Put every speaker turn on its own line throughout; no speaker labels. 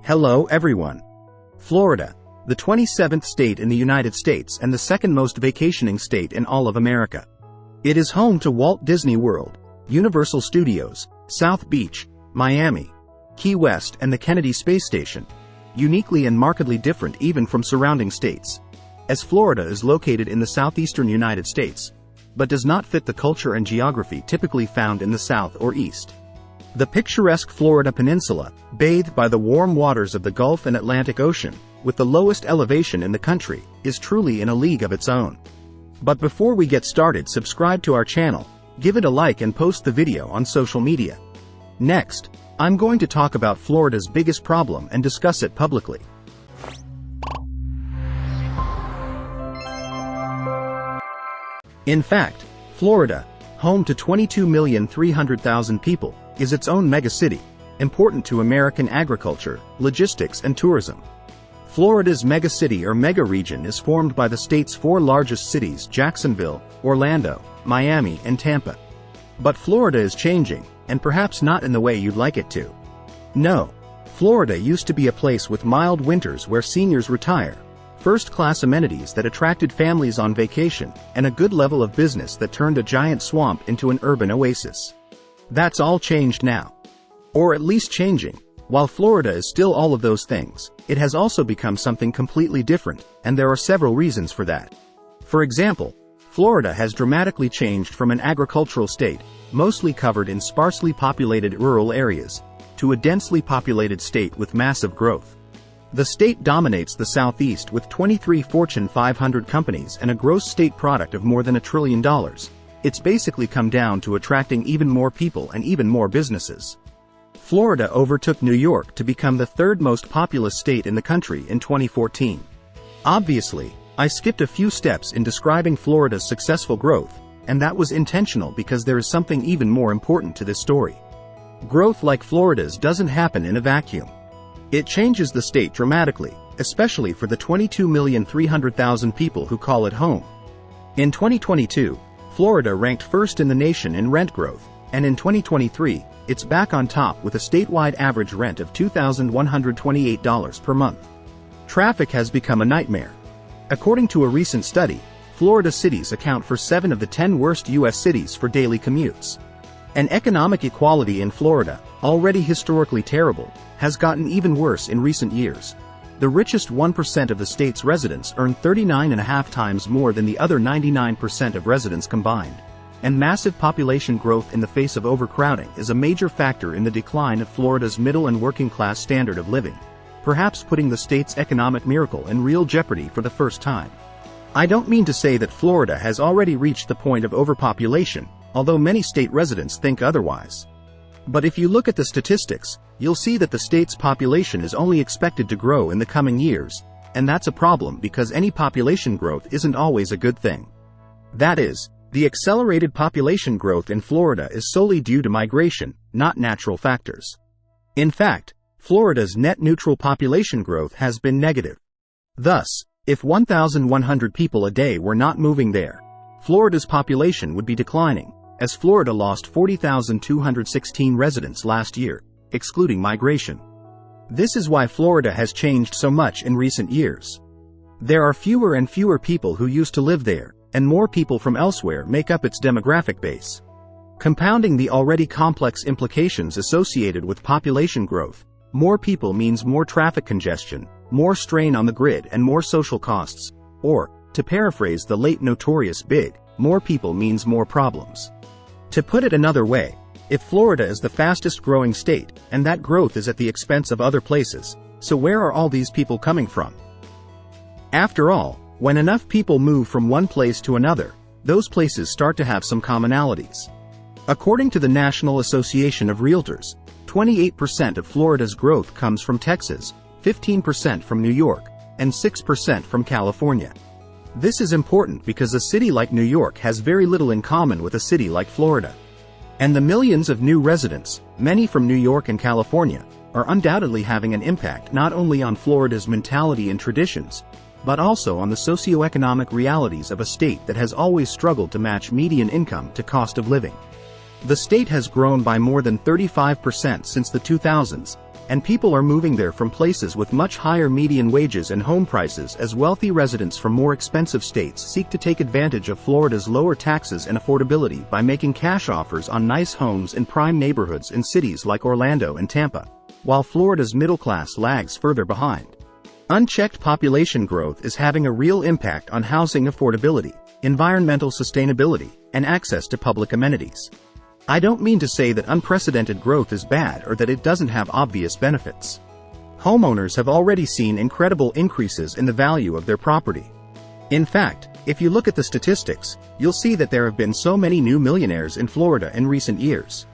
Hello everyone. Florida, the 27th state in the United States and the second most vacationing state in all of America. It is home to Walt Disney World, Universal Studios, South Beach, Miami, Key West and the Kennedy Space Station, uniquely and markedly different even from surrounding states, as Florida is located in the southeastern United States, but does not fit the culture and geography typically found in the south or east. The picturesque Florida peninsula, bathed by the warm waters of the Gulf and Atlantic Ocean, with the lowest elevation in the country, is truly in a league of its own. But before we get started, subscribe to our channel, give it a like and post the video on social media. Next, I'm going to talk about Florida's biggest problem and discuss it publicly. In fact, Florida, home to 22,300,000 people, is its own megacity, important to American agriculture, logistics and tourism. Florida's megacity or mega-region is formed by the state's four largest cities: Jacksonville, Orlando, Miami and Tampa. But Florida is changing, and perhaps not in the way you'd like it to. No, Florida used to be a place with mild winters where seniors retire, first-class amenities that attracted families on vacation, and a good level of business that turned a giant swamp into an urban oasis. That's all changed now. Or at least changing. While Florida is still all of those things, it has also become something completely different, and there are several reasons for that. For example, Florida has dramatically changed from an agricultural state, mostly covered in sparsely populated rural areas, to a densely populated state with massive growth. The state dominates the Southeast with 23 Fortune 500 companies and a gross state product of more than $1 trillion. It's basically come down to attracting even more people and even more businesses. Florida overtook New York to become the third most populous state in the country in 2014. Obviously, I skipped a few steps in describing Florida's successful growth, and that was intentional because there is something even more important to this story. Growth like Florida's doesn't happen in a vacuum. It changes the state dramatically, especially for the 22,300,000 people who call it home. In 2022, Florida ranked first in the nation in rent growth, and in 2023, it's back on top with a statewide average rent of $2,128 per month. Traffic has become a nightmare. According to a recent study, Florida cities account for 7 of the 10 worst U.S. cities for daily commutes. And economic equality in Florida, already historically terrible, has gotten even worse in recent years. The richest 1% of the state's residents earn 39.5 times more than the other 99% of residents combined. And massive population growth in the face of overcrowding is a major factor in the decline of Florida's middle and working class standard of living, perhaps putting the state's economic miracle in real jeopardy for the first time. I don't mean to say that Florida has already reached the point of overpopulation, although many state residents think otherwise. But if you look at the statistics, you'll see that the state's population is only expected to grow in the coming years, and that's a problem because any population growth isn't always a good thing. That is, the accelerated population growth in Florida is solely due to migration, not natural factors. In fact, Florida's net neutral population growth has been negative. Thus, if 1,100 people a day were not moving there, Florida's population would be declining, as Florida lost 40,216 residents last year, excluding migration. This is why Florida has changed so much in recent years. There are fewer and fewer people who used to live there, and more people from elsewhere make up its demographic base. Compounding the already complex implications associated with population growth, more people means more traffic congestion, more strain on the grid and more social costs, or, to paraphrase the late notorious Big, more people means more problems. To put it another way, if Florida is the fastest growing state, and that growth is at the expense of other places, so where are all these people coming from? After all, when enough people move from one place to another, those places start to have some commonalities. According to the National Association of Realtors, 28% of Florida's growth comes from Texas, 15% from New York, and 6% from California. This is important because a city like New York has very little in common with a city like Florida. And the millions of new residents, many from New York and California, are undoubtedly having an impact not only on Florida's mentality and traditions, but also on the socioeconomic realities of a state that has always struggled to match median income to cost of living. The state has grown by more than 35% since the 2000s, and people are moving there from places with much higher median wages and home prices as wealthy residents from more expensive states seek to take advantage of Florida's lower taxes and affordability by making cash offers on nice homes in prime neighborhoods in cities like Orlando and Tampa, while Florida's middle class lags further behind. Unchecked population growth is having a real impact on housing affordability, environmental sustainability, and access to public amenities. I don't mean to say that unprecedented growth is bad or that it doesn't have obvious benefits. Homeowners have already seen incredible increases in the value of their property. In fact, if you look at the statistics, you'll see that there have been so many new millionaires in Florida in recent years.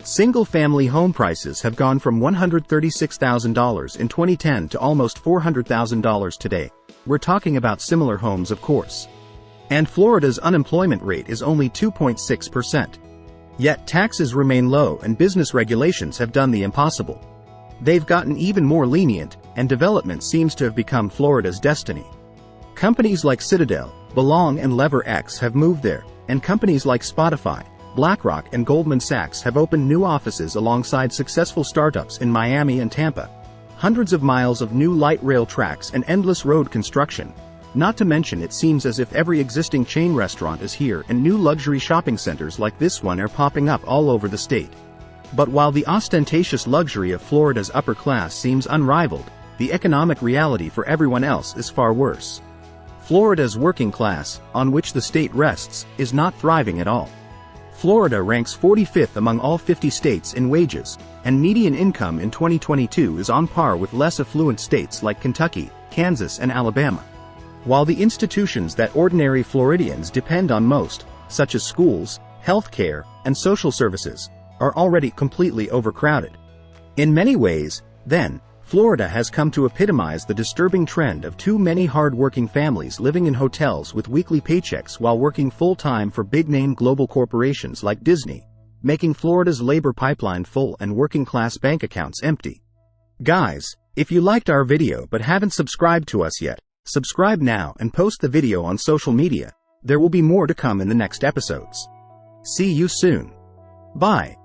Single-family home prices have gone from $136,000 in 2010 to almost $400,000 today. We're talking about similar homes, of course. And Florida's unemployment rate is only 2.6%. Yet taxes remain low and business regulations have done the impossible. They've gotten even more lenient, and development seems to have become Florida's destiny. Companies like Citadel, Belong and LeverX have moved there, and companies like Spotify, BlackRock and Goldman Sachs have opened new offices alongside successful startups in Miami and Tampa. Hundreds of miles of new light rail tracks and endless road construction. Not to mention, it seems as if every existing chain restaurant is here and new luxury shopping centers like this one are popping up all over the state. But while the ostentatious luxury of Florida's upper class seems unrivaled, the economic reality for everyone else is far worse. Florida's working class, on which the state rests, is not thriving at all. Florida ranks 45th among all 50 states in wages, and median income in 2022 is on par with less affluent states like Kentucky, Kansas and Alabama. While the institutions that ordinary Floridians depend on most, such as schools, health care, and social services, are already completely overcrowded. In many ways, then, Florida has come to epitomize the disturbing trend of too many hard-working families living in hotels with weekly paychecks while working full-time for big-name global corporations like Disney, making Florida's labor pipeline full and working-class bank accounts empty. Guys, if you liked our video but haven't subscribed to us yet, subscribe now and post the video on social media. There will be more to come in the next episodes. See you soon. Bye.